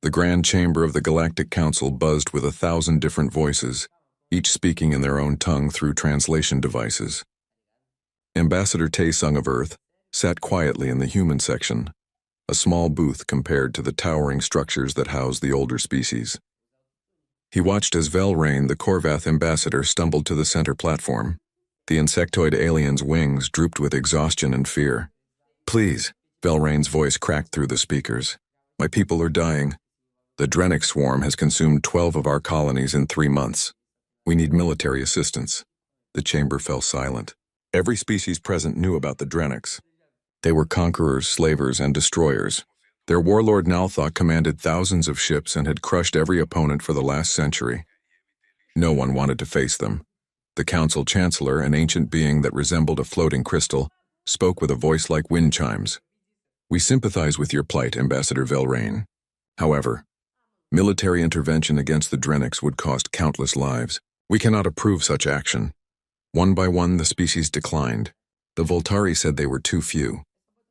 The grand chamber of the Galactic Council buzzed with 1,000 different voices, each speaking in their own tongue through translation devices. Ambassador Tae-sung of Earth sat quietly in the human section, a small booth compared to the towering structures that house the older species. He watched as Velrain, the Korvath ambassador, stumbled to the center platform. The insectoid alien's wings drooped with exhaustion and fear. "Please," Velrain's voice cracked through the speakers. "My people are dying. The Drennic swarm has consumed 12 of our colonies in 3 months. We need military assistance." The chamber fell silent. Every species present knew about the Drennics. They were conquerors, slavers, and destroyers. Their warlord Nalthok commanded thousands of ships and had crushed every opponent for the last century. No one wanted to face them. The council chancellor, an ancient being that resembled a floating crystal, spoke with a voice like wind chimes. "We sympathize with your plight, Ambassador Velrain. However, military intervention against the Drennics would cost countless lives. We cannot approve such action." One by one, the species declined. The Voltari said they were too few.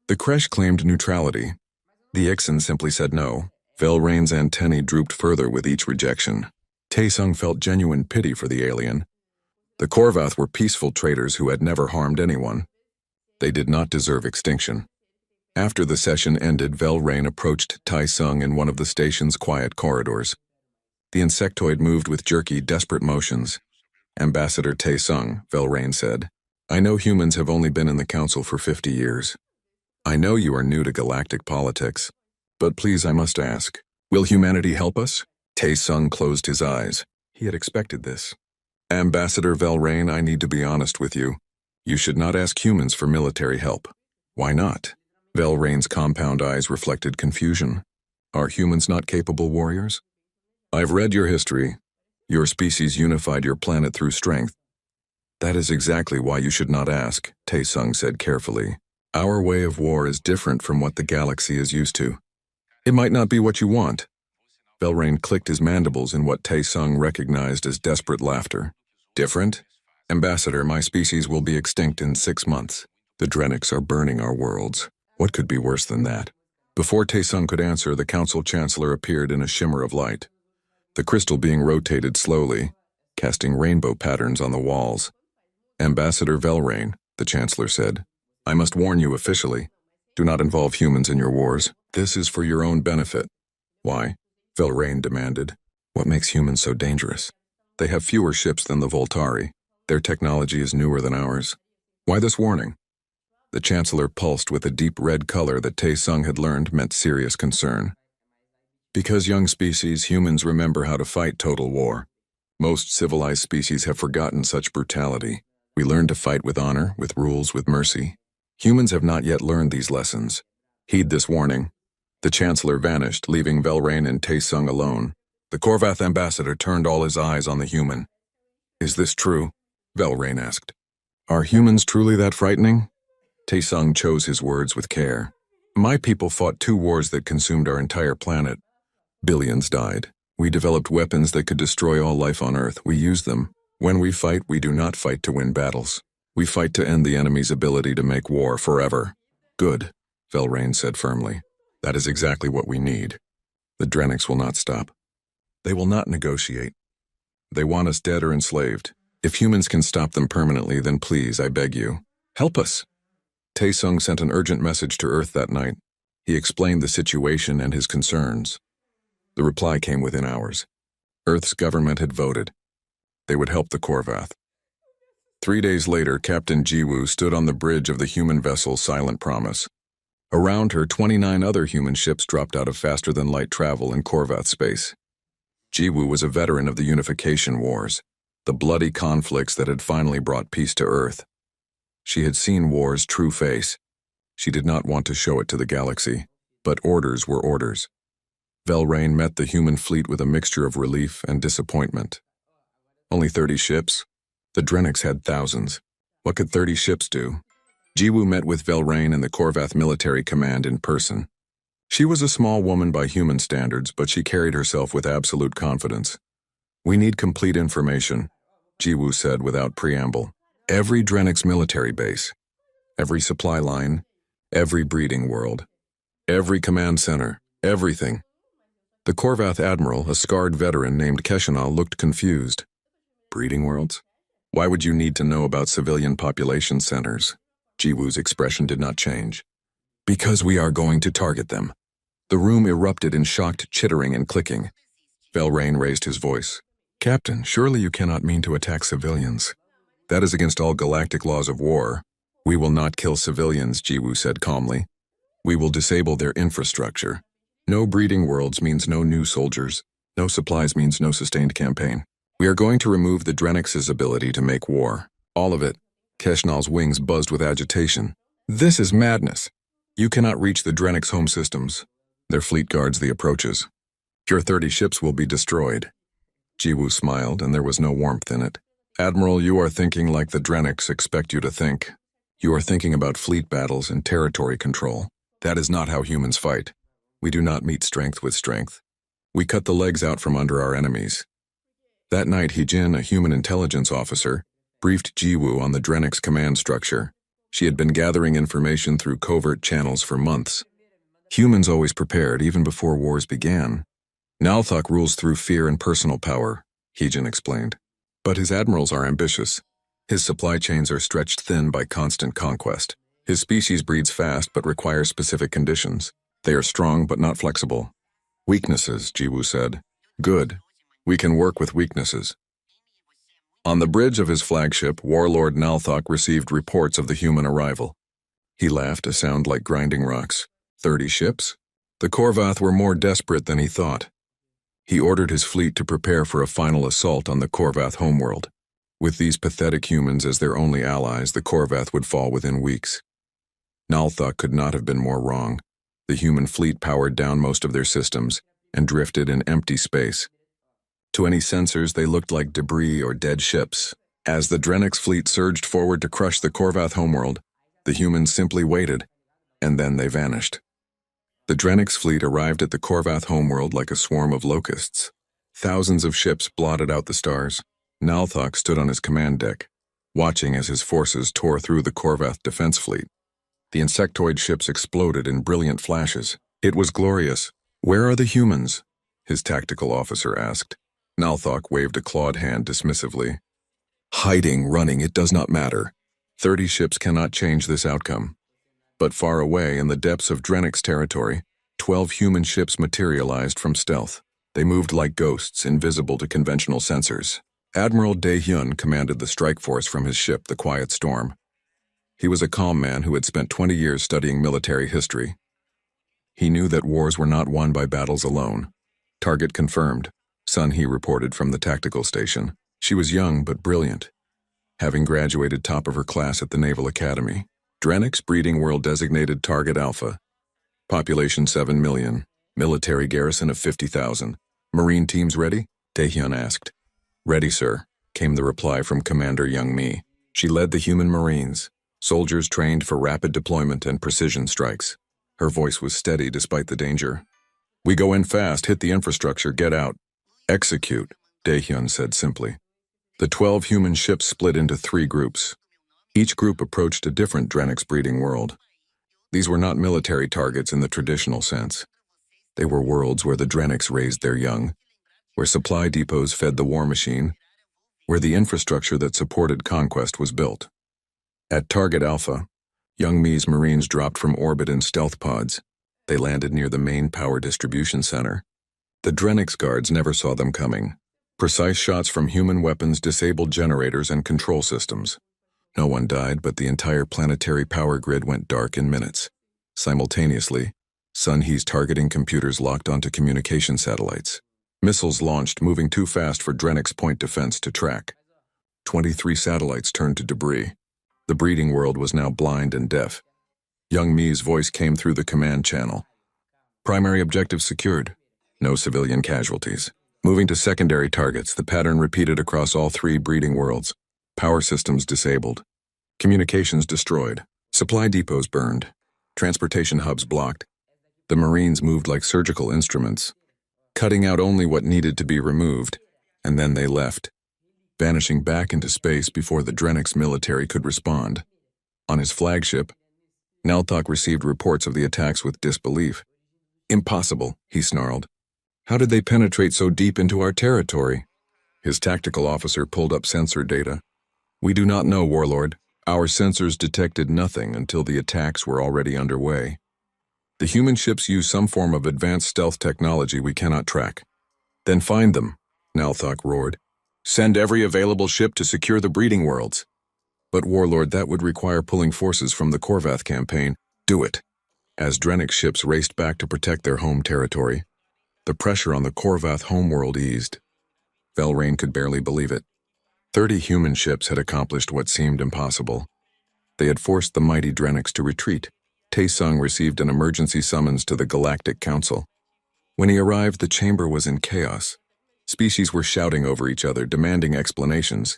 The Kresh claimed neutrality. The Ixen simply said no. Velrain's antennae drooped further with each rejection. Tae-sung felt genuine pity for the alien. The Korvath were peaceful traders who had never harmed anyone. They did not deserve extinction. After the session ended, Velrain approached Tae-sung in one of the station's quiet corridors. The insectoid moved with jerky, desperate motions. "Ambassador Tae-sung," Velrain said, "I know humans have only been in the council for 50 years. I know you are new to galactic politics, but please, I must ask, will humanity help us?" Tae-sung closed his eyes. He had expected this. "Ambassador Velrain, I need to be honest with you. You should not ask humans for military help." "Why not?" Velrain's compound eyes reflected confusion. "Are humans not capable warriors?" "I've read your history. Your species unified your planet through strength." "That is exactly why you should not ask," Tae-sung said carefully. "Our way of war is different from what the galaxy is used to. It might not be what you want." Velrain clicked his mandibles in what Tae-sung recognized as desperate laughter. "Different? Ambassador, my species will be extinct in 6 months. The Drennics are burning our worlds. What could be worse than that?" Before Tae-sung could answer, the council chancellor appeared in a shimmer of light. The crystal being rotated slowly, casting rainbow patterns on the walls. "Ambassador Velrain," the chancellor said, "I must warn you officially. Do not involve humans in your wars. This is for your own benefit." "Why?" Velrain demanded. "What makes humans so dangerous? They have fewer ships than the Voltari. Their technology is newer than ours. Why this warning?" The chancellor pulsed with a deep red color that Tae-sung had learned meant serious concern. "Because, young species, humans remember how to fight total war. Most civilized species have forgotten such brutality. We learn to fight with honor, with rules, with mercy. Humans have not yet learned these lessons. Heed this warning." The chancellor vanished, leaving Velrain and Tae-sung alone. The Korvath ambassador turned all his eyes on the human. "Is this true?" Velrain asked. "Are humans truly that frightening?" Tae-sung chose his words with care. "My people fought 2 wars that consumed our entire planet. Billions died. We developed weapons that could destroy all life on Earth. We used them. When we fight, we do not fight to win battles. We fight to end the enemy's ability to make war forever." "Good," Velrain said firmly. "That is exactly what we need. The Drennics will not stop. They will not negotiate. They want us dead or enslaved. If humans can stop them permanently, then please, I beg you, help us." Tae-sung sent an urgent message to Earth that night. He explained the situation and his concerns. The reply came within hours. Earth's government had voted. They would help the Korvath. 3 days later, Captain Jiwoo stood on the bridge of the human vessel Silent Promise. Around her, 29 other human ships dropped out of faster-than-light travel in Korvath space. Jiwoo was a veteran of the Unification Wars, the bloody conflicts that had finally brought peace to Earth. She had seen war's true face. She did not want to show it to the galaxy, but orders were orders. Velrain met the human fleet with a mixture of relief and disappointment. Only 30 ships? The Drennics had thousands. What could 30 ships do? Jiwoo met with Velrain and the Korvath military command in person. She was a small woman by human standards, but she carried herself with absolute confidence. "We need complete information," Jiwoo said without preamble. "Every Drennic's military base, every supply line, every breeding world, every command center, everything." The Korvath admiral, a scarred veteran named Keshanal, looked confused. Breeding worlds? Why would you need to know about civilian population centers? Jiwoo's expression did not change. Because we are going to target them. The room erupted in shocked chittering and clicking. Velrain raised his voice. Captain, surely you cannot mean to attack civilians. That is against all galactic laws of war. We will not kill civilians, Jiwoo said calmly. We will disable their infrastructure. No breeding worlds means no new soldiers. No supplies means no sustained campaign. We are going to remove the Drenix's ability to make war. All of it. Keshnal's wings buzzed with agitation. This is madness. You cannot reach the Drenix home systems. Their fleet guards the approaches. Your 30 ships will be destroyed. Jiwoo smiled, and there was no warmth in it. Admiral, you are thinking like the Drenix expect you to think. You are thinking about fleet battles and territory control. That is not how humans fight. We do not meet strength with strength. We cut the legs out from under our enemies. That night, Heejin, a human intelligence officer, briefed Jiwoo on the Drenix command structure. She had been gathering information through covert channels for months. Humans always prepared, even before wars began. Nalthok rules through fear and personal power, Heejin explained. But his admirals are ambitious. His supply chains are stretched thin by constant conquest. His species breeds fast but requires specific conditions. They are strong but not flexible. Weaknesses, Jiwoo said. Good. We can work with weaknesses. On the bridge of his flagship, Warlord Nalthok received reports of the human arrival. He laughed, a sound like grinding rocks. 30 ships? The Korvath were more desperate than he thought. He ordered his fleet to prepare for a final assault on the Korvath homeworld. With these pathetic humans as their only allies, the Korvath would fall within weeks. Nalthok could not have been more wrong. The human fleet powered down most of their systems and drifted in empty space. To any sensors, they looked like debris or dead ships. As the Drenix fleet surged forward to crush the Korvath homeworld, the humans simply waited, and then they vanished. The Drenix fleet arrived at the Korvath homeworld like a swarm of locusts. Thousands of ships blotted out the stars. Nalthok stood on his command deck, watching as his forces tore through the Korvath defense fleet. The insectoid ships exploded in brilliant flashes. It was glorious. Where are the humans? His tactical officer asked. Nalthok waved a clawed hand dismissively. Hiding, running, it does not matter. 30 ships cannot change this outcome. But far away, in the depths of Drenix territory, 12 human ships materialized from stealth. They moved like ghosts, invisible to conventional sensors. Admiral Dae-hyun commanded the strike force from his ship, the Quiet Storm. He was a calm man who had spent 20 years studying military history. He knew that wars were not won by battles alone. Target confirmed, Sun-hee reported from the tactical station. She was young but brilliant, having graduated top of her class at the Naval Academy. Drenix breeding world designated Target Alpha. Population 7 million. Military garrison of 50,000. Marine teams ready? Dae-hyun asked. Ready, sir, came the reply from Commander Young-mi. She led the human Marines, soldiers trained for rapid deployment and precision strikes. Her voice was steady despite the danger. We go in fast, hit the infrastructure, get out. Execute, Dae-hyun said simply. The 12 human ships split into 3 groups. Each group approached a different Drenix breeding world. These were not military targets in the traditional sense. They were worlds where the Drenix raised their young, where supply depots fed the war machine, where the infrastructure that supported conquest was built. At Target Alpha, Young-mi's Marines dropped from orbit in stealth pods. They landed near the main power distribution center. The Drenix guards never saw them coming. Precise shots from human weapons disabled generators and control systems. No one died, but the entire planetary power grid went dark in minutes. Simultaneously, Sun-hee's targeting computers locked onto communication satellites. Missiles launched, moving too fast for Drenix point defense to track. 23 satellites turned to debris. The breeding world was now blind and deaf. Young-mi's voice came through the command channel. Primary objective secured. No civilian casualties. Moving to secondary targets, the pattern repeated across all 3 breeding worlds. Power systems disabled. Communications destroyed. Supply depots burned. Transportation hubs blocked. The Marines moved like surgical instruments, cutting out only what needed to be removed, and then they left, vanishing back into space before the Drenix military could respond. On his flagship, Nalthok received reports of the attacks with disbelief. Impossible, he snarled. How did they penetrate so deep into our territory? His tactical officer pulled up sensor data. We do not know, Warlord. Our sensors detected nothing until the attacks were already underway. The human ships use some form of advanced stealth technology we cannot track. Then find them, Nalthok roared. Send every available ship to secure the breeding worlds. But Warlord, that would require pulling forces from the Korvath campaign. Do it. As Drennic ships raced back to protect their home territory, the pressure on the Korvath homeworld eased. Velrain could barely believe it. 30 human ships had accomplished what seemed impossible. They had forced the mighty Drennics to retreat. Taesung received an emergency summons to the Galactic Council. When he arrived, the chamber was in chaos. Species were shouting over each other, demanding explanations.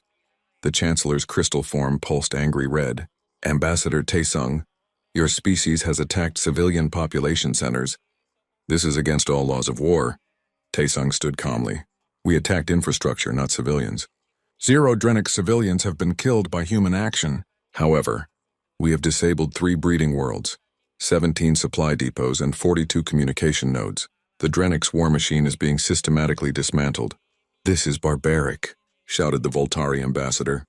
The Chancellor's crystal form pulsed angry red. Ambassador Taesung, your species has attacked civilian population centers. This is against all laws of war. Taesung stood calmly. We attacked infrastructure, not civilians. 0 Drennic civilians have been killed by human action. However, we have disabled 3 breeding worlds, 17 supply depots, and 42 communication nodes. The Drennic's war machine is being systematically dismantled. This is barbaric, shouted the Voltari ambassador.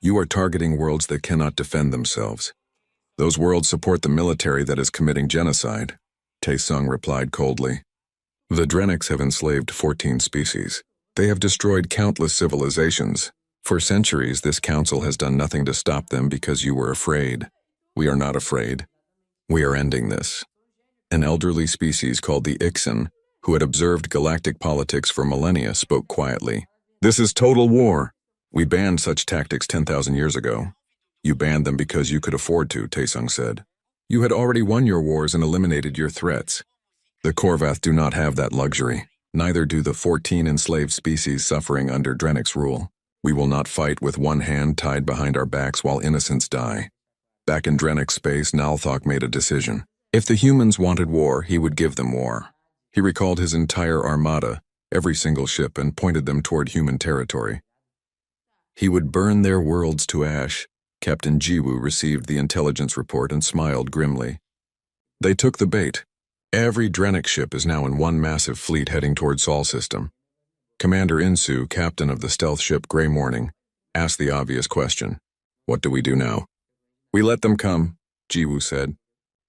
You are targeting worlds that cannot defend themselves. Those worlds support the military that is committing genocide, Taesung replied coldly. The Drennics have enslaved 14 species. They have destroyed countless civilizations. For centuries, this council has done nothing to stop them because you were afraid. We are not afraid. We are ending this. An elderly species called the Ixen, who had observed galactic politics for millennia, spoke quietly. This is total war. We banned such tactics 10,000 years ago. You banned them because you could afford to, Taesung said. You had already won your wars and eliminated your threats. The Korvath do not have that luxury. Neither do the 14 enslaved species suffering under Drennic's rule. We will not fight with one hand tied behind our backs while innocents die. Back in Drennic space, Nalthok made a decision. If the humans wanted war, he would give them war. He recalled his entire armada, every single ship, and pointed them toward human territory. He would burn their worlds to ash. Captain Jiwoo received the intelligence report and smiled grimly. They took the bait. Every Drennic ship is now in one massive fleet heading toward Sol system. Commander Insu, captain of the stealth ship Grey Morning, asked the obvious question. What do we do now? We let them come, Jiwoo said.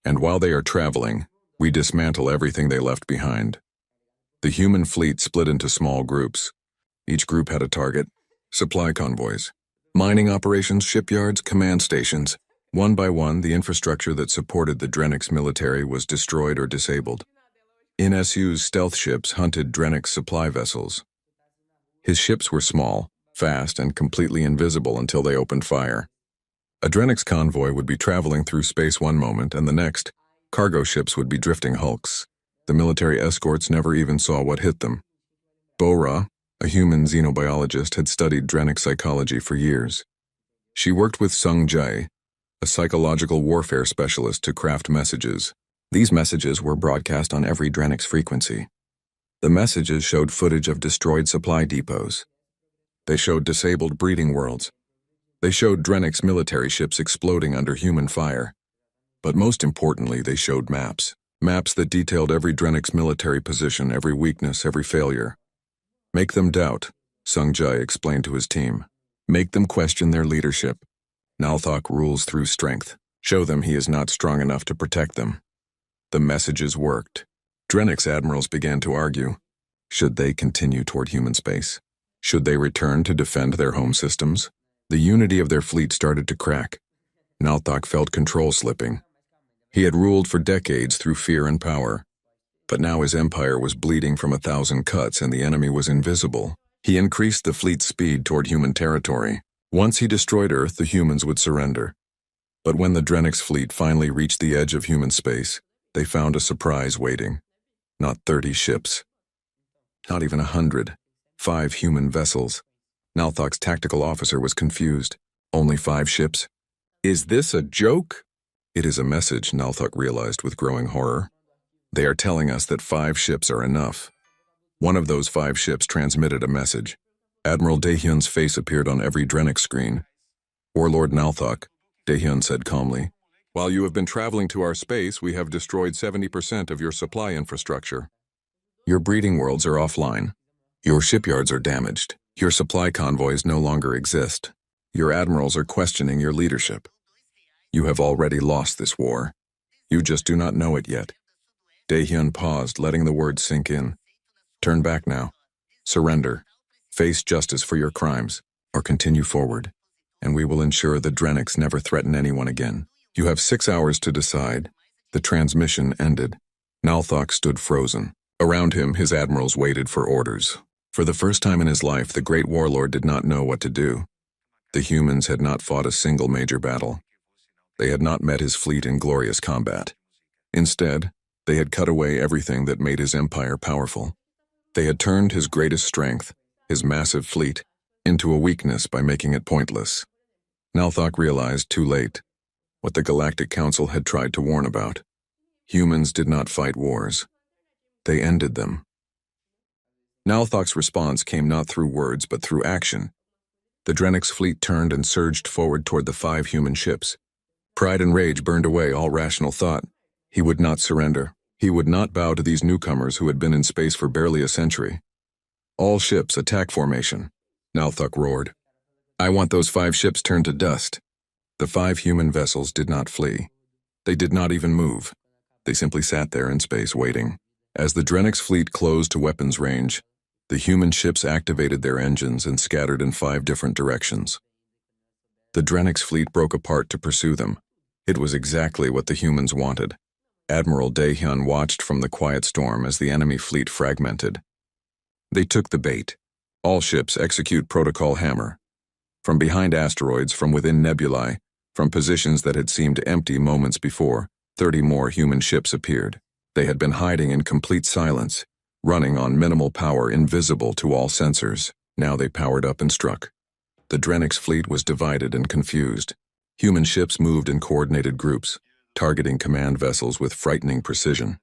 And while they are traveling, we dismantle everything they left behind. The human fleet split into small groups. Each group had a target. Supply convoys, mining operations, shipyards, command stations. One by one, the infrastructure that supported the Drennic's military was destroyed or disabled. Insu's stealth ships hunted Drennic's supply vessels. His ships were small, fast, and completely invisible until they opened fire. A Drennic's convoy would be traveling through space one moment, and the next, cargo ships would be drifting hulks. The military escorts never even saw what hit them. Bora, a human xenobiologist, had studied Drennic psychology for years. She worked with Sung Jae, a psychological warfare specialist, to craft messages. These messages were broadcast on every Drennic's frequency. The messages showed footage of destroyed supply depots. They showed disabled breeding worlds. They showed Drennic's military ships exploding under human fire. But most importantly, they showed maps. Maps that detailed every Drennic's military position, every weakness, every failure. Make them doubt, Sung Jae explained to his team. Make them question their leadership. Nalthok rules through strength. Show them he is not strong enough to protect them. The messages worked. Drennic's admirals began to argue. Should they continue toward human space? Should they return to defend their home systems? The unity of their fleet started to crack. Nalthok felt control slipping. He had ruled for decades through fear and power. But now his empire was bleeding from 1,000 cuts and the enemy was invisible. He increased the fleet's speed toward human territory. Once he destroyed Earth, the humans would surrender. But when the Drennic's fleet finally reached the edge of human space, they found a surprise waiting. Not 30 ships. Not even 100. 5 human vessels. Nalthok's tactical officer was confused. Only 5 ships? Is this a joke? It is a message, Nalthok realized with growing horror. They are telling us that 5 ships are enough. One of those 5 ships transmitted a message. Admiral Daehyun's face appeared on every Drennic screen. Warlord Nalthok, Daehyun said calmly. While you have been traveling to our space, we have destroyed 70% of your supply infrastructure. Your breeding worlds are offline. Your shipyards are damaged. Your supply convoys no longer exist. Your admirals are questioning your leadership. You have already lost this war. You just do not know it yet. Daehyun paused, letting the words sink in. Turn back now. Surrender. Face justice for your crimes, or continue forward, and we will ensure the Drennics never threaten anyone again. You have 6 hours to decide. The transmission ended. Nalthok stood frozen. Around him, his admirals waited for orders. For the first time in his life, the great warlord did not know what to do. The humans had not fought a single major battle. They had not met his fleet in glorious combat. Instead, they had cut away everything that made his empire powerful. They had turned his greatest strength, his massive fleet, into a weakness by making it pointless. Nalthok realized too late what the Galactic Council had tried to warn about. Humans did not fight wars. They ended them. Nalthok's response came not through words but through action. The Drennics' fleet turned and surged forward toward the 5 human ships. Pride and rage burned away all rational thought. He would not surrender. He would not bow to these newcomers who had been in space for barely a century. All ships, attack formation, Nalthok roared. I want those 5 ships turned to dust. The 5 human vessels did not flee. They did not even move. They simply sat there in space waiting. As the Drennics' fleet closed to weapons range, the human ships activated their engines and scattered in 5 different directions. The Drennics' fleet broke apart to pursue them. It was exactly what the humans wanted. Admiral Daehyun watched from the quiet storm as the enemy fleet fragmented. They took the bait. All ships execute Protocol Hammer. From behind asteroids, from within nebulae, from positions that had seemed empty moments before, 30 more human ships appeared. They had been hiding in complete silence, running on minimal power invisible to all sensors. Now they powered up and struck. The Drennics' fleet was divided and confused. Human ships moved in coordinated groups, targeting command vessels with frightening precision.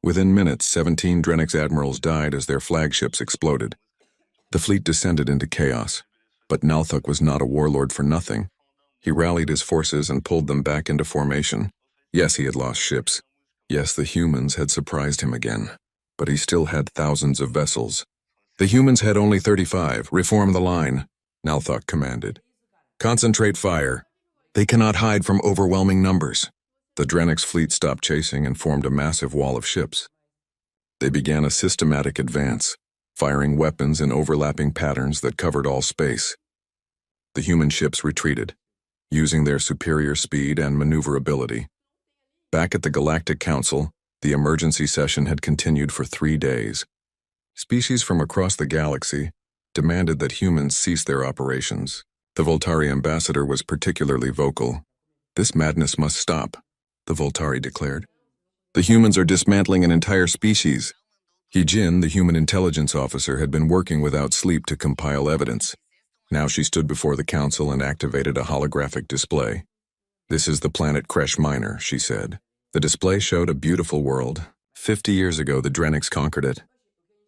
Within minutes, 17 Drennics admirals died as their flagships exploded. The fleet descended into chaos, but Nalthok was not a warlord for nothing. He rallied his forces and pulled them back into formation. Yes, he had lost ships. Yes, the humans had surprised him again, but he still had thousands of vessels. The humans had only 35. Reform the line, Nalthok commanded. Concentrate fire. They cannot hide from overwhelming numbers. The Drennics' fleet stopped chasing and formed a massive wall of ships. They began a systematic advance, firing weapons in overlapping patterns that covered all space. The human ships retreated, using their superior speed and maneuverability. Back at the Galactic Council, the emergency session had continued for 3 days. Species from across the galaxy demanded that humans cease their operations. The Voltari ambassador was particularly vocal. This madness must stop, the Voltari declared. The humans are dismantling an entire species. Hee-Jin, the human intelligence officer, had been working without sleep to compile evidence. Now she stood before the council and activated a holographic display. This is the planet Kresh Minor, she said. The display showed a beautiful world. 50 years ago, the Drennics conquered it.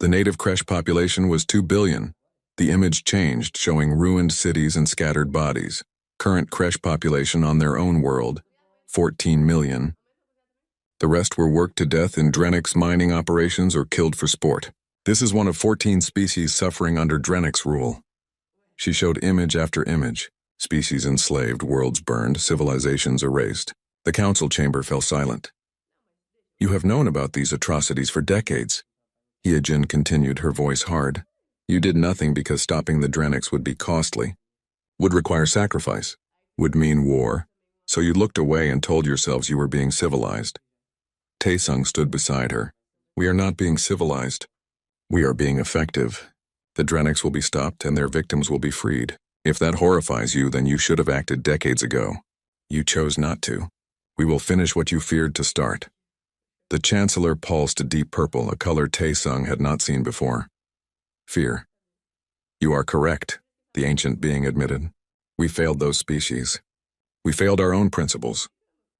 The native Kresh population was 2 billion. The image changed, showing ruined cities and scattered bodies. Current Kresh population on their own world, 14 million. The rest were worked to death in Drennics mining operations or killed for sport. This is one of 14 species suffering under Drennics rule. She showed image after image. Species enslaved, worlds burned, civilizations erased. The council chamber fell silent. You have known about these atrocities for decades. Hee-Jin continued, her voice hard. You did nothing because stopping the Drennics would be costly, would require sacrifice, would mean war. So you looked away and told yourselves you were being civilized. Taesung stood beside her. We are not being civilized. We are being effective. The Drennics will be stopped and their victims will be freed. If that horrifies you, then you should have acted decades ago. You chose not to. We will finish what you feared to start. The Chancellor pulsed a deep purple, a color Taesung had not seen before. Fear. You are correct, the ancient being admitted. We failed those species. We failed our own principles.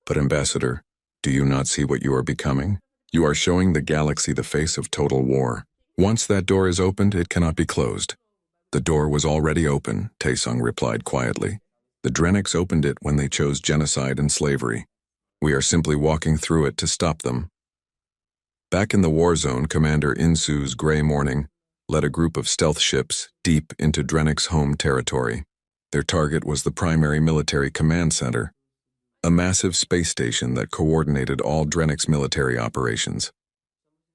But Ambassador, do you not see what you are becoming? You are showing the galaxy the face of total war. Once that door is opened, it cannot be closed. The door was already open, Taesung replied quietly. The Drennics opened it when they chose genocide and slavery. We are simply walking through it to stop them. Back in the war zone, Commander Insu's Gray Morning led a group of stealth ships deep into Drennick's home territory. Their target was the primary military command center, a massive space station that coordinated all Drennick's military operations.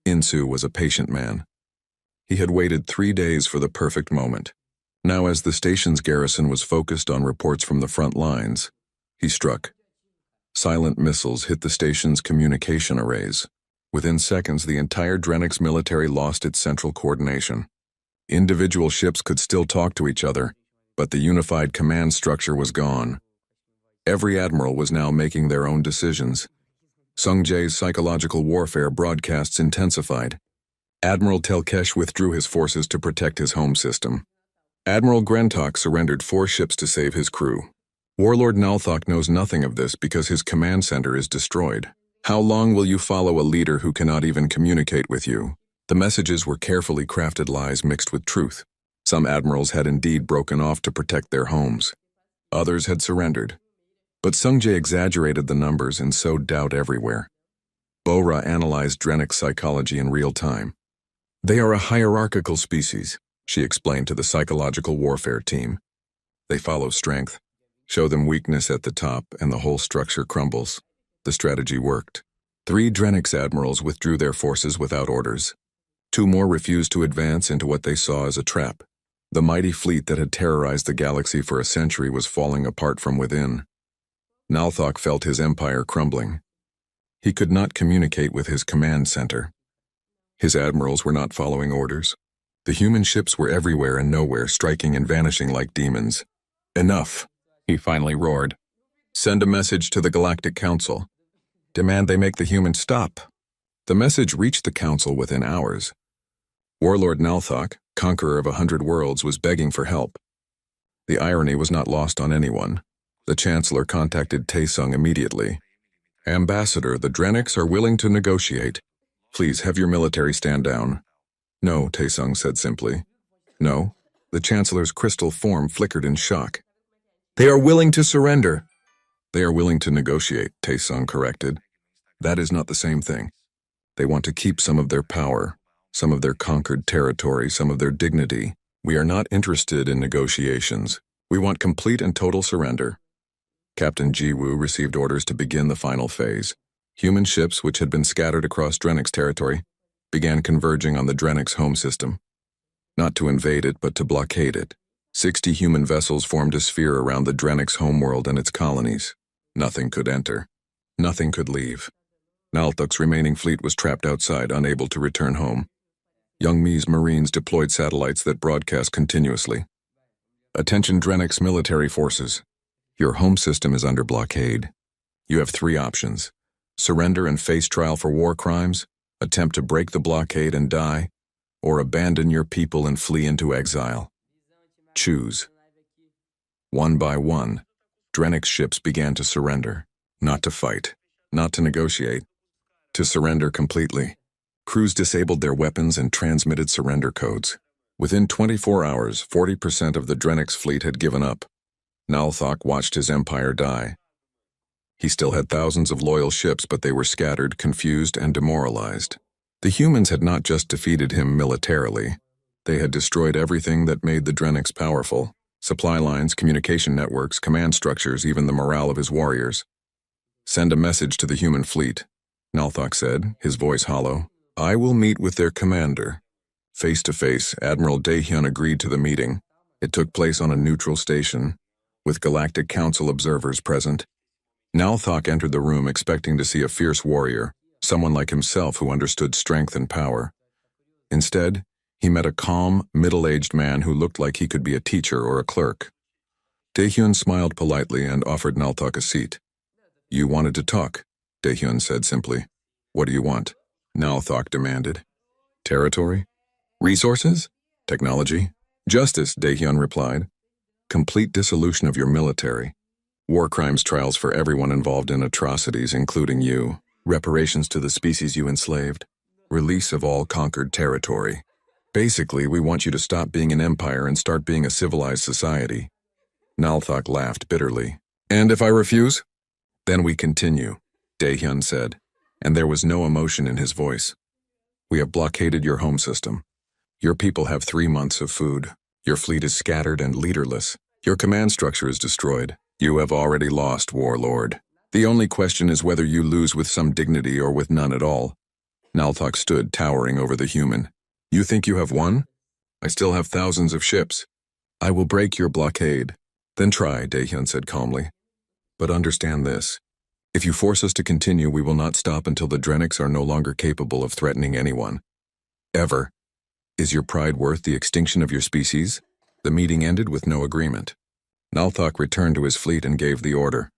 Insu was a patient man. He had waited 3 days for the perfect moment. Now, as the station's garrison was focused on reports from the front lines, he struck. Silent missiles hit the station's communication arrays. Within seconds, the entire Drennick's military lost its central coordination. Individual ships could still talk to each other, but the unified command structure was gone. Every admiral was now making their own decisions. Sung Jae's psychological warfare broadcasts intensified. Admiral Telkesh withdrew his forces to protect his home system. Admiral Grentok surrendered 4 ships to save his crew. Warlord Nalthok knows nothing of this because his command center is destroyed. How long will you follow a leader who cannot even communicate with you? The messages were carefully crafted lies mixed with truth. Some admirals had indeed broken off to protect their homes. Others had surrendered. But Sung Jae exaggerated the numbers and sowed doubt everywhere. Bora analyzed Drennick's psychology in real time. They are a hierarchical species, she explained to the psychological warfare team. They follow strength. Show them weakness at the top, and the whole structure crumbles. The strategy worked. 3 Drennick's admirals withdrew their forces without orders. 2 more refused to advance into what they saw as a trap. The mighty fleet that had terrorized the galaxy for a century was falling apart from within. Nalthok felt his empire crumbling. He could not communicate with his command center. His admirals were not following orders. The human ships were everywhere and nowhere, striking and vanishing like demons. Enough, he finally roared. Send a message to the Galactic Council. Demand they make the humans stop. The message reached the Council within hours. Warlord Nalthok, conqueror of 100 worlds, was begging for help. The irony was not lost on anyone. The Chancellor contacted Taesung immediately. Ambassador, the Drennicks are willing to negotiate. Please have your military stand down. No, Taesung said simply. No. The Chancellor's crystal form flickered in shock. They are willing to surrender. They are willing to negotiate, Taesung corrected. That is not the same thing. They want to keep some of their power, some of their conquered territory, some of their dignity. We are not interested in negotiations. We want complete and total surrender. Captain Jiwoo received orders to begin the final phase. Human ships, which had been scattered across Drennick's territory, began converging on the Drennick's home system. Not to invade it, but to blockade it. 60 human vessels formed a sphere around the Drennick's homeworld and its colonies. Nothing could enter. Nothing could leave. Nalthok's remaining fleet was trapped outside, unable to return home. Young Mi's Marines deployed satellites that broadcast continuously. Attention Drennick's military forces. Your home system is under blockade. You have 3 options. Surrender and face trial for war crimes, attempt to break the blockade and die, or abandon your people and flee into exile. Choose. One by one, Drennick's ships began to surrender. Not to fight, not to negotiate, to surrender completely. Crews disabled their weapons and transmitted surrender codes. Within 24 hours, 40% of the Drennick's fleet had given up. Nalthok watched his empire die. He still had thousands of loyal ships, but they were scattered, confused, and demoralized. The humans had not just defeated him militarily. They had destroyed everything that made the Drennicks powerful. Supply lines, communication networks, command structures, even the morale of his warriors. Send a message to the human fleet, Nalthok said, his voice hollow. I will meet with their commander. Face to face, Admiral Daehyun agreed to the meeting. It took place on a neutral station, with Galactic Council observers present. Nalthok entered the room expecting to see a fierce warrior, someone like himself who understood strength and power. Instead, he met a calm, middle-aged man who looked like he could be a teacher or a clerk. Daehyun smiled politely and offered Nalthok a seat. You wanted to talk, Daehyun said simply. What do you want? Nalthok demanded. Territory? Resources? Technology? Justice, Daehyun replied. Complete dissolution of your military. War crimes trials for everyone involved in atrocities, including you. Reparations to the species you enslaved. Release of all conquered territory. Basically, we want you to stop being an empire and start being a civilized society. Nalthok laughed bitterly. And if I refuse? Then we continue, Daehyun said, and there was no emotion in his voice. We have blockaded your home system. Your people have 3 months of food. Your fleet is scattered and leaderless. Your command structure is destroyed. You have already lost, Warlord. The only question is whether you lose with some dignity or with none at all. Nalthok stood towering over the human. You think you have won? I still have thousands of ships. I will break your blockade. Then try, Daehyun said calmly. But understand this. If you force us to continue, we will not stop until the Drenics are no longer capable of threatening anyone. Ever. Is your pride worth the extinction of your species? The meeting ended with no agreement. Nalthok returned to his fleet and gave the order.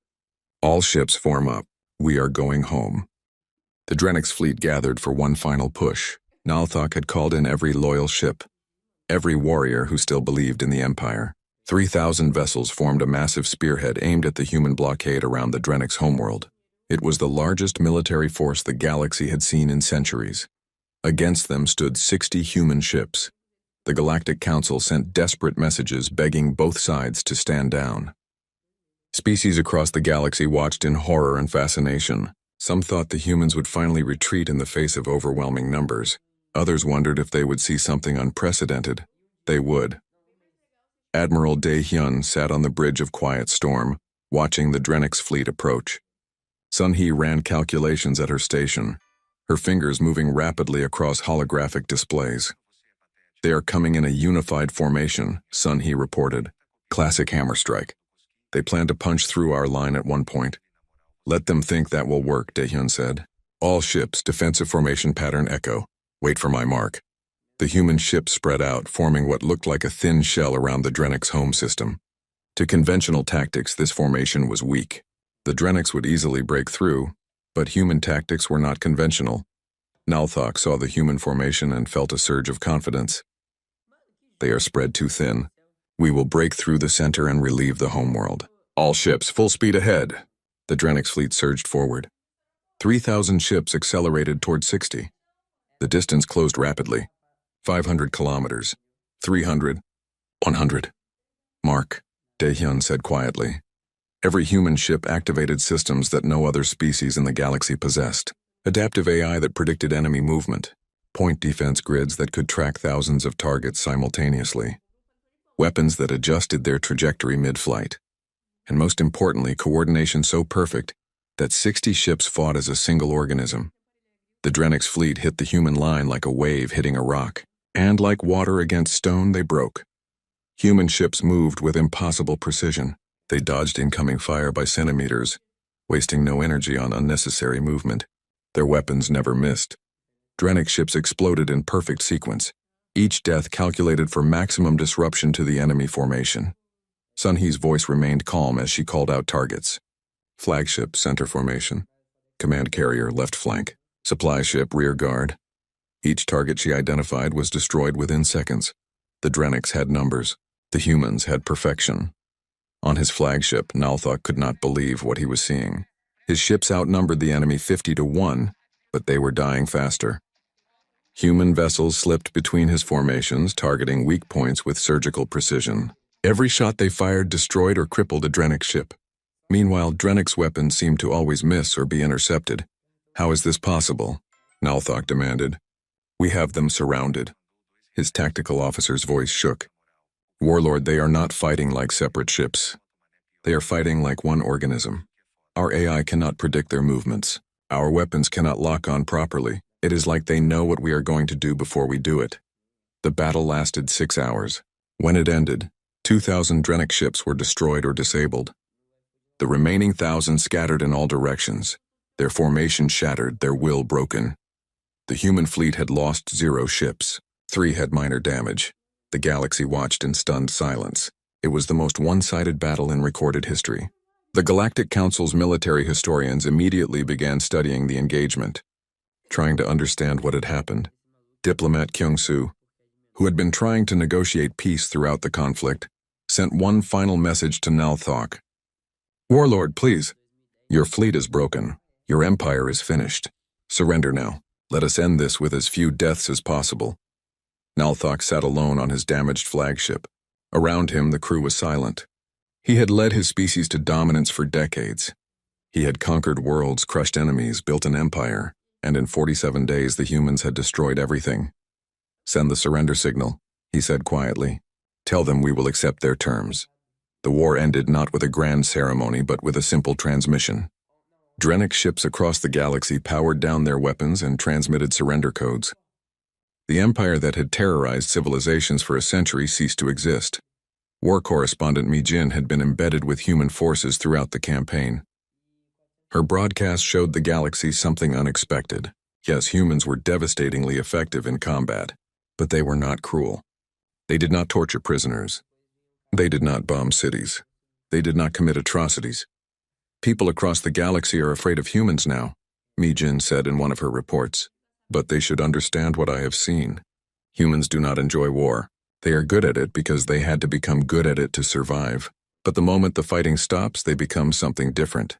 All ships form up. We are going home. The Drenics fleet gathered for one final push. Nalthok had called in every loyal ship, every warrior who still believed in the Empire. 3,000 vessels formed a massive spearhead aimed at the human blockade around the Drenics' homeworld. It was the largest military force the galaxy had seen in centuries. Against them stood 60 human ships. The Galactic Council sent desperate messages begging both sides to stand down. Species across the galaxy watched in horror and fascination. Some thought the humans would finally retreat in the face of overwhelming numbers. Others wondered if they would see something unprecedented. They would. Admiral Daehyun sat on the bridge of Quiet Storm, watching the Drenics fleet approach. Sun-hee ran calculations at her station, her fingers moving rapidly across holographic displays. They are coming in a unified formation, Sun-hee reported. Classic hammer strike. They plan to punch through our line at one point. Let them think that will work, Daehyun said. All ships, defensive formation pattern echo. Wait for my mark. The human ships spread out, forming what looked like a thin shell around the Drenics' home system. To conventional tactics, this formation was weak. The Drenics would easily break through, but human tactics were not conventional. Nalthok saw the human formation and felt a surge of confidence. They are spread too thin. We will break through the center and relieve the homeworld. All ships, full speed ahead. The Drenics fleet surged forward. 3,000 ships accelerated toward 60. The distance closed rapidly. 500 kilometers. 300. 100. Mark, Daehyun said quietly. Every human ship activated systems that no other species in the galaxy possessed. Adaptive AI that predicted enemy movement. Point defense grids that could track thousands of targets simultaneously. Weapons that adjusted their trajectory mid-flight. And most importantly, coordination so perfect that 60 ships fought as a single organism. The Drenics fleet hit the human line like a wave hitting a rock, and like water against stone, they broke. Human ships moved with impossible precision. They dodged incoming fire by centimeters, wasting no energy on unnecessary movement. Their weapons never missed. Drenic ships exploded in perfect sequence, each death calculated for maximum disruption to the enemy formation. Sun-hee's voice remained calm as she called out targets. Flagship, center formation. Command carrier, left flank. Supply ship, rear guard. Each target she identified was destroyed within seconds. The Drenics had numbers. The humans had perfection. On his flagship, Nalthok could not believe what he was seeing. His ships outnumbered the enemy 50-1, but they were dying faster. Human vessels slipped between his formations, targeting weak points with surgical precision. Every shot they fired destroyed or crippled a Drenic ship. Meanwhile, Drenic's weapons seemed to always miss or be intercepted. How is this possible? Nalthok demanded. We have them surrounded. His tactical officer's voice shook. Warlord, they are not fighting like separate ships. They are fighting like one organism. Our AI cannot predict their movements. Our weapons cannot lock on properly. It is like they know what we are going to do before we do it. The battle lasted 6 hours. When it ended, 2,000 Drenic ships were destroyed or disabled. The remaining 1,000 scattered in all directions, their formation shattered, their will broken. The human fleet had lost 0 ships. 3 had minor damage. The galaxy watched in stunned silence. It was the most one-sided battle in recorded history. The Galactic Council's military historians immediately began studying the engagement, trying to understand what had happened. Diplomat Kyung-soo, who had been trying to negotiate peace throughout the conflict, sent one final message to Nalthok. Warlord, please. Your fleet is broken. Your empire is finished. Surrender now. Let us end this with as few deaths as possible. Nalthok sat alone on his damaged flagship. Around him, the crew was silent. He had led his species to dominance for decades. He had conquered worlds, crushed enemies, built an empire. and in 47 days the humans had destroyed everything. "Send the surrender signal," he said quietly. "Tell them we will accept their terms." The war ended not with a grand ceremony but with a simple transmission. Drenic ships across the galaxy powered down their weapons and transmitted surrender codes. The empire that had terrorized civilizations for a century ceased to exist. War correspondent Mi Jin had been embedded with human forces throughout the campaign. Her broadcast showed the galaxy something unexpected. Yes, humans were devastatingly effective in combat, but they were not cruel. They did not torture prisoners. They did not bomb cities. They did not commit atrocities. "People across the galaxy are afraid of humans now," Mi Jin said in one of her reports. "But they should understand what I have seen. Humans do not enjoy war. They are good at it because they had to become good at it to survive. But the moment the fighting stops, they become something different."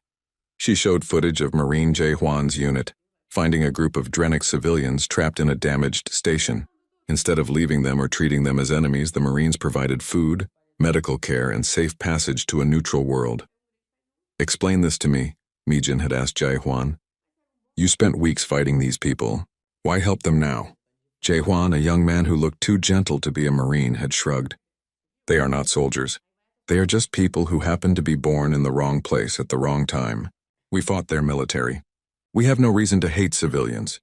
She showed footage of Marine Jae Hwan's unit, finding a group of Drenic civilians trapped in a damaged station. Instead of leaving them or treating them as enemies, the Marines provided food, medical care, and safe passage to a neutral world. "Explain this to me," Mi Jin had asked Jae Hwan. "You spent weeks fighting these people. Why help them now?" Jae Hwan, a young man who looked too gentle to be a Marine, had shrugged. "They are not soldiers. They are just people who happened to be born in the wrong place at the wrong time. We fought their military. We have no reason to hate civilians."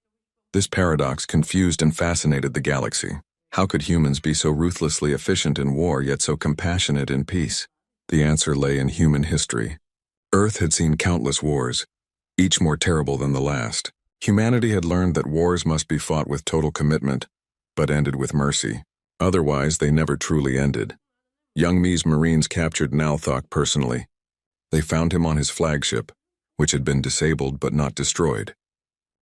This paradox confused and fascinated the galaxy. How could humans be so ruthlessly efficient in war yet so compassionate in peace? The answer lay in human history. Earth had seen countless wars, each more terrible than the last. Humanity had learned that wars must be fought with total commitment, but ended with mercy. Otherwise, they never truly ended. Young Mi's Marines captured Nalthok personally. They found him on his flagship, which had been disabled but not destroyed.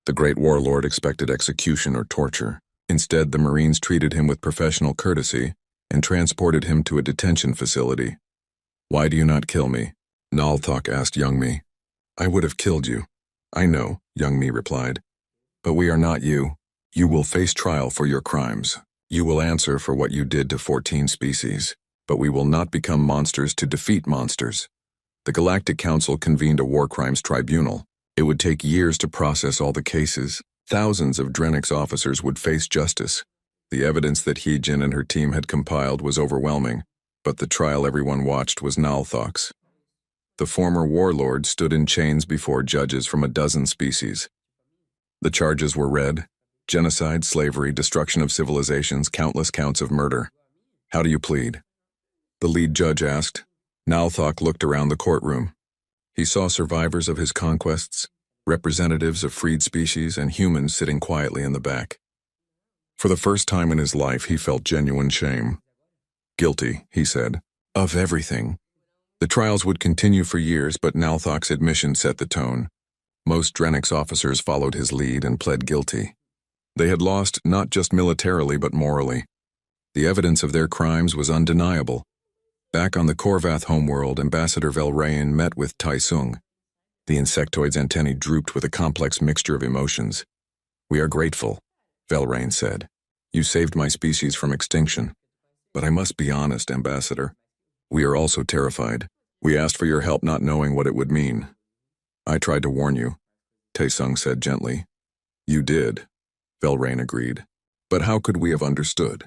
The great warlord expected execution or torture. Instead, the Marines treated him with professional courtesy and transported him to a detention facility. "Why do you not kill me?" Nalthok asked young Mi. "I would have killed you." "I know," young Mi replied. "But we are not you. You will face trial for your crimes. You will answer for what you did to 14 species. But we will not become monsters to defeat monsters." The Galactic Council convened a war crimes tribunal. It would take years to process all the cases. Thousands of Drenic's officers would face justice. The evidence that He-Jin and her team had compiled was overwhelming, but the trial everyone watched was Nalthok's. The former warlord stood in chains before judges from a dozen species. The charges were read: genocide, slavery, destruction of civilizations, countless counts of murder. "How do you plead?" the lead judge asked. Nalthok looked around the courtroom. He saw survivors of his conquests, representatives of freed species, and humans sitting quietly in the back. For the first time in his life, he felt genuine shame. "Guilty," he said, "of everything." The trials would continue for years, but Nalthok's admission set the tone. Most Drenic's officers followed his lead and pled guilty. They had lost not just militarily but morally. The evidence of their crimes was undeniable. Back on the Korvath homeworld, Ambassador Velrain met with Tai Sung. The insectoid's antennae drooped with a complex mixture of emotions. "We are grateful," Velrain said. "You saved my species from extinction. But I must be honest, Ambassador. We are also terrified. We asked for your help not knowing what it would mean." "I tried to warn you," Taesung said gently. "You did," Velrain agreed. "But how could we have understood?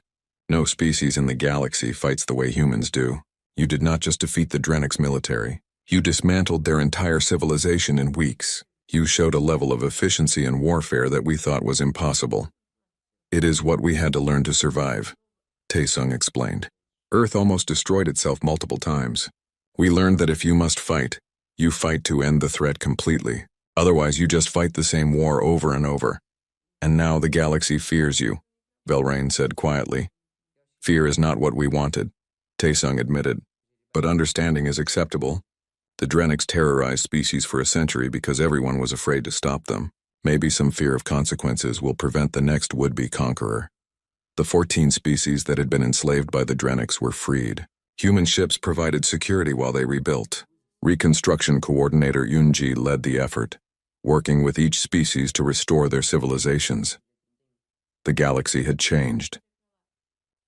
No species in the galaxy fights the way humans do. You did not just defeat the Drenic's military. You dismantled their entire civilization in weeks. You showed a level of efficiency in warfare that we thought was impossible." "It is what we had to learn to survive," Taesung explained. "Earth almost destroyed itself multiple times. We learned that if you must fight, you fight to end the threat completely. Otherwise, you just fight the same war over and over. And now the galaxy fears you," Velrain said quietly. "Fear is not what we wanted," Taesung admitted. "But understanding is acceptable. The Drenics terrorized species for a century because everyone was afraid to stop them. Maybe some fear of consequences will prevent the next would-be conqueror." The 14 species that had been enslaved by the Drenics were freed. Human ships provided security while they rebuilt. Reconstruction coordinator Yunji led the effort, working with each species to restore their civilizations. The galaxy had changed.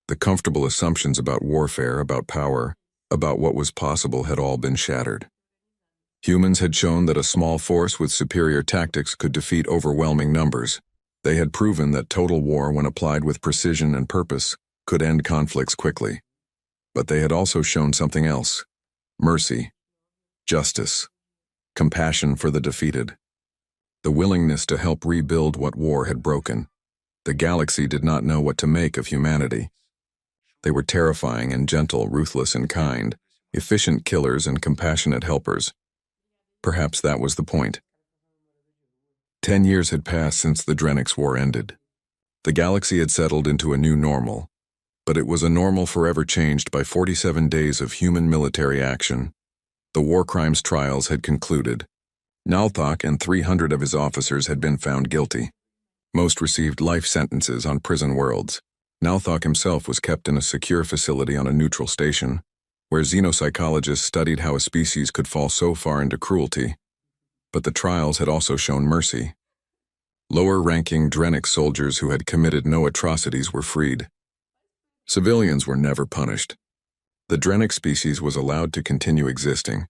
The comfortable assumptions about warfare, about power, about what was possible had all been shattered. Humans had shown that a small force with superior tactics could defeat overwhelming numbers. They had proven that total war, when applied with precision and purpose, could end conflicts quickly. But they had also shown something else: mercy, justice, compassion for the defeated, the willingness to help rebuild what war had broken. The galaxy did not know what to make of humanity. They were terrifying and gentle, ruthless and kind, efficient killers and compassionate helpers. Perhaps that was the point. 10 years had passed since the Drenix War ended. The galaxy had settled into a new normal, but it was a normal forever changed by 47 days of human military action. The war crimes trials had concluded. Nalthok and 300 of his officers had been found guilty. Most received life sentences on prison worlds. Nalthok himself was kept in a secure facility on a neutral station, where xenopsychologists studied how a species could fall so far into cruelty. But the trials had also shown mercy. Lower-ranking Drenix soldiers who had committed no atrocities were freed. Civilians were never punished. The Drenix species was allowed to continue existing,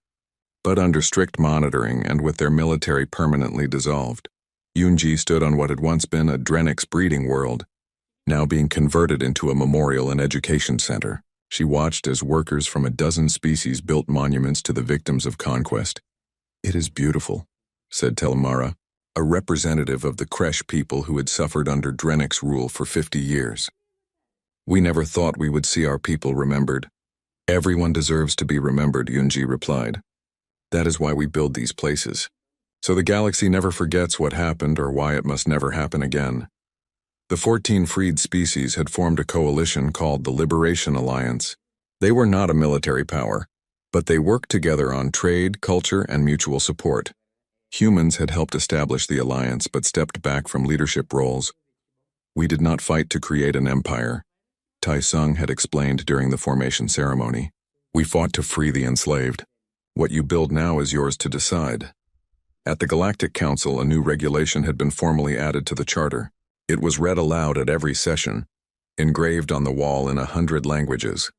but under strict monitoring and with their military permanently dissolved. Yunji stood on what had once been a Drenix breeding world, now being converted into a memorial and education center. She watched as workers from a dozen species built monuments to the victims of conquest. "It is beautiful," said Telemara, a representative of the Kresh people who had suffered under Drenix rule for 50 years. "We never thought we would see our people remembered." "Everyone deserves to be remembered," Yunji replied. "That is why we build these places, so the galaxy never forgets what happened or why it must never happen again." The 14 freed species had formed a coalition called the Liberation Alliance. They were not a military power, but they worked together on trade, culture, and mutual support. Humans had helped establish the alliance but stepped back from leadership roles. "We did not fight to create an empire," Tai Sung had explained during the formation ceremony. "We fought to free the enslaved. What you build now is yours to decide." At the Galactic Council, a new regulation had been formally added to the charter. It was read aloud at every session, engraved on the wall in 100 languages.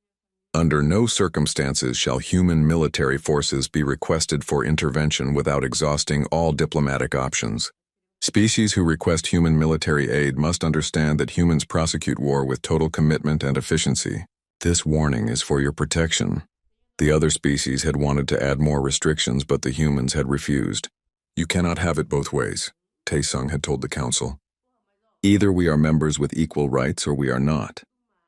"Under no circumstances shall human military forces be requested for intervention without exhausting all diplomatic options. Species who request human military aid must understand that humans prosecute war with total commitment and efficiency. This warning is for your protection." The other species had wanted to add more restrictions, but the humans had refused. "You cannot have it both ways," Taesung had told the council. "Either we are members with equal rights or we are not.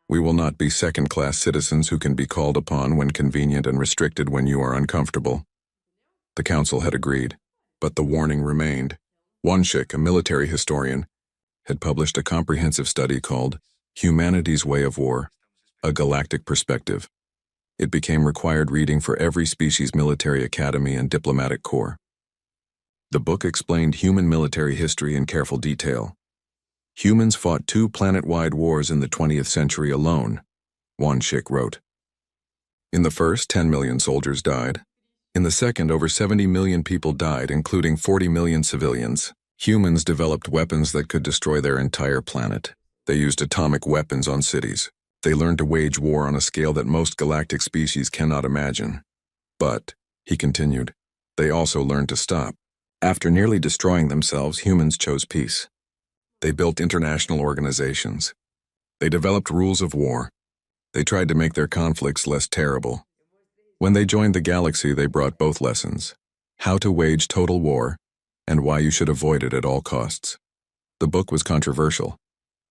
We will not be second-class citizens who can be called upon when convenient and restricted when you are uncomfortable." The council had agreed, but the warning remained. Wanshik, a military historian, had published a comprehensive study called Humanity's Way of War, a Galactic Perspective. It became required reading for every species military academy and diplomatic corps. The book explained human military history in careful detail. "Humans fought 2 planet-wide wars in the 20th century alone," Wanshik wrote. "In the first, 10 million soldiers died. In the second, over 70 million people died, including 40 million civilians. Humans developed weapons that could destroy their entire planet. They used atomic weapons on cities. They learned to wage war on a scale that most galactic species cannot imagine. But," he continued, "they also learned to stop. After nearly destroying themselves, humans chose peace. They built international organizations. They developed rules of war. They tried to make their conflicts less terrible. When they joined the galaxy, they brought both lessons: how to wage total war and why you should avoid it at all costs." The book was controversial.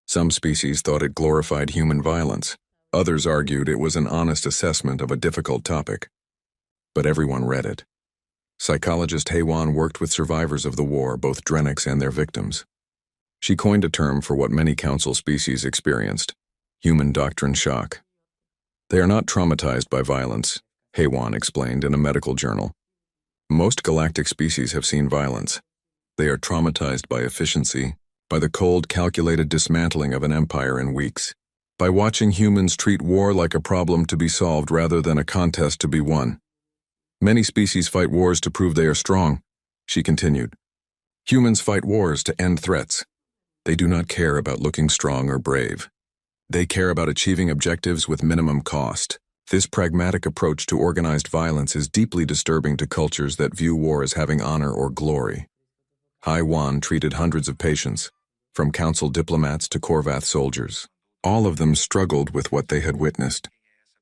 Some species thought it glorified human violence. Others argued it was an honest assessment of a difficult topic. But everyone read it. Psychologist Heywan worked with survivors of the war, both Drenix and their victims. She coined a term for what many council species experienced: human doctrine shock. "They are not traumatized by violence," Heywan explained in a medical journal. "Most galactic species have seen violence. They are traumatized by efficiency, by the cold, calculated dismantling of an empire in weeks, by watching humans treat war like a problem to be solved rather than a contest to be won. Many species fight wars to prove they are strong," she continued. "Humans fight wars to end threats. They do not care about looking strong or brave. They care about achieving objectives with minimum cost. This pragmatic approach to organized violence is deeply disturbing to cultures that view war as having honor or glory. HFY treated hundreds of patients, from council diplomats to Korvath soldiers. All of them struggled with what they had witnessed.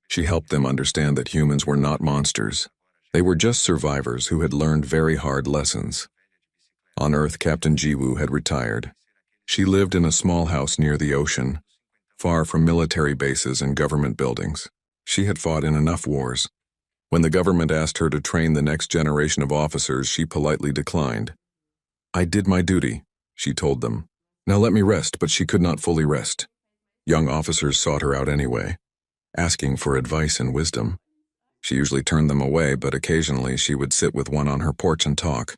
She helped them understand that humans were not monsters. They were just survivors who had learned very hard lessons. On Earth, Captain Jiwoo had retired. She lived in a small house near the ocean, far from military bases and government buildings. She had fought in enough wars. When the government asked her to train the next generation of officers, she politely declined. "I did my duty," she told them. "Now let me rest," but she could not fully rest. Young officers sought her out anyway, asking for advice and wisdom. She usually turned them away, but occasionally she would sit with one on her porch and talk.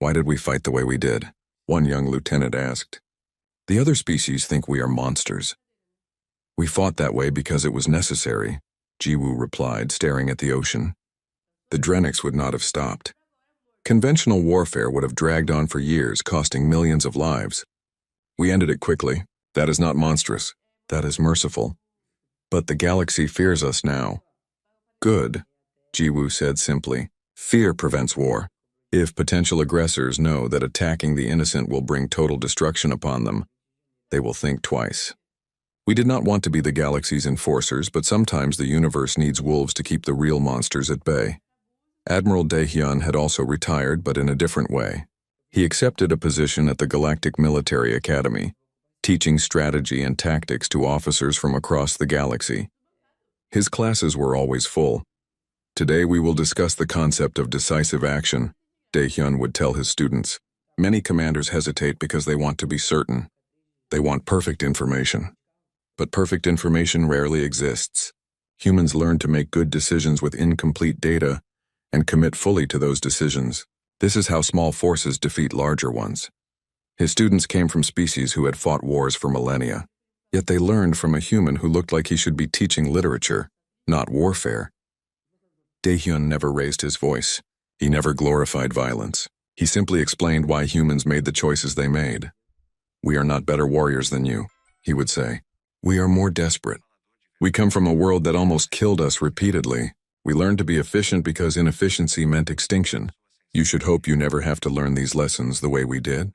"Why did we fight the way we did?" one young lieutenant asked. "The other species think we are monsters." "We fought that way because it was necessary," Jiwoo replied, staring at the ocean. The Drenics would not have stopped. Conventional warfare would have dragged on for years, costing millions of lives. "We ended it quickly. That is not monstrous. That is merciful. But the galaxy fears us now." "Good," Jiwoo said simply. "Fear prevents war. If potential aggressors know that attacking the innocent will bring total destruction upon them, they will think twice. We did not want to be the galaxy's enforcers, but sometimes the universe needs wolves to keep the real monsters at bay." Admiral Daehyun had also retired, but in a different way. He accepted a position at the Galactic Military Academy, teaching strategy and tactics to officers from across the galaxy. His classes were always full. "Today we will discuss the concept of decisive action," Daehyun would tell his students. "Many commanders hesitate because they want to be certain. They want perfect information. But perfect information rarely exists. Humans learn to make good decisions with incomplete data and commit fully to those decisions. This is how small forces defeat larger ones." His students came from species who had fought wars for millennia. Yet they learned from a human who looked like he should be teaching literature, not warfare. Daehyun never raised his voice. He never glorified violence. He simply explained why humans made the choices they made. "We are not better warriors than you," he would say. "We are more desperate. We come from a world that almost killed us repeatedly. We learned to be efficient because inefficiency meant extinction. You should hope you never have to learn these lessons the way we did."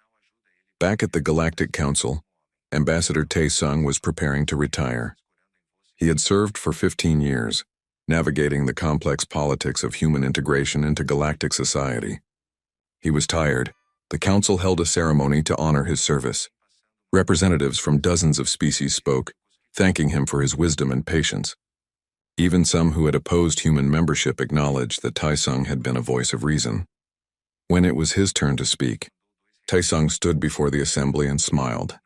Back at the Galactic Council, Ambassador Taesung was preparing to retire. He had served for 15 years, navigating the complex politics of human integration into galactic society. He was tired. The council held a ceremony to honor his service. Representatives from dozens of species spoke, thanking him for his wisdom and patience. Even some who had opposed human membership acknowledged that Taesung had been a voice of reason. When it was his turn to speak, Taesung stood before the assembly and smiled.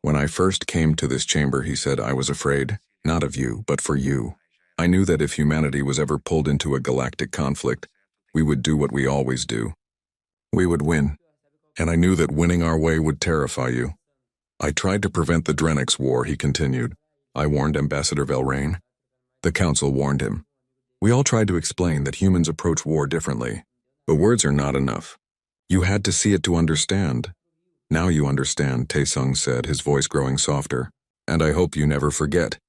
"When I first came to this chamber," he said, "I was afraid, not of you, but for you. I knew that if humanity was ever pulled into a galactic conflict, we would do what we always do. We would win. And I knew that winning our way would terrify you. I tried to prevent the Drenics war," he continued. "I warned Ambassador Velrain. The council warned him. We all tried to explain that humans approach war differently. But words are not enough. You had to see it to understand. Now you understand," Taesung said, his voice growing softer. "And I hope you never forget.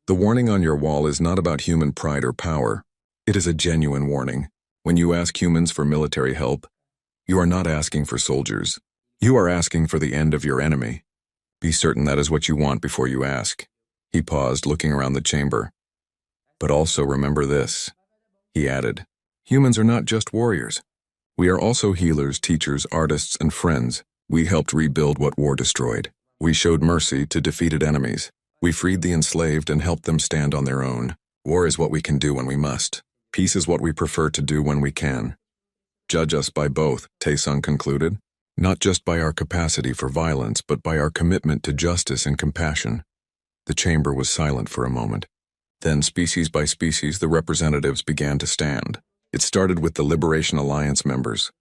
The warning on your wall is not about human pride or power. It is a genuine warning. When you ask humans for military help, you are not asking for soldiers. You are asking for the end of your enemy. Be certain that is what you want before you ask." He paused, looking around the chamber. "But also remember this," he added. "Humans are not just warriors. We are also healers, teachers, artists, and friends. We helped rebuild what war destroyed. We showed mercy to defeated enemies. We freed the enslaved and helped them stand on their own. War is what we can do when we must. Peace is what we prefer to do when we can. Judge us by both," Taesung concluded. "Not just by our capacity for violence, but by our commitment to justice and compassion." The chamber was silent for a moment. Then, species by species, the representatives began to stand. It started with the Liberation Alliance members,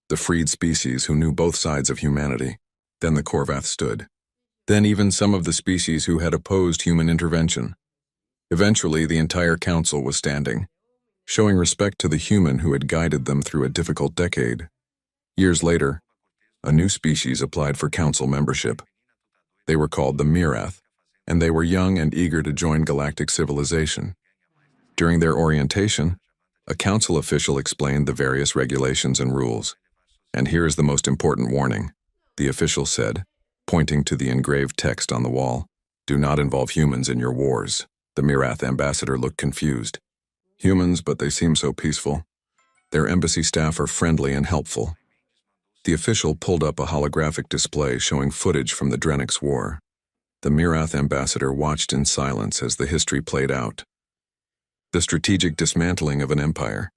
the freed species who knew both sides of humanity. Then the Korvath stood. Then even some of the species who had opposed human intervention. Eventually, the entire council was standing, showing respect to the human who had guided them through a difficult decade. Years later, a new species applied for council membership. They were called the Mirath, and they were young and eager to join galactic civilization. During their orientation, a council official explained the various regulations and rules. And here is the most important warning. The official said, pointing to the engraved text on the wall, "Do not involve humans in your wars." The Mirath ambassador looked confused. Humans, but they seem so peaceful. Their embassy staff are friendly and helpful. The official pulled up a holographic display showing footage from the Drenix War. The Mirath ambassador watched in silence as the history played out. The strategic dismantling of an empire.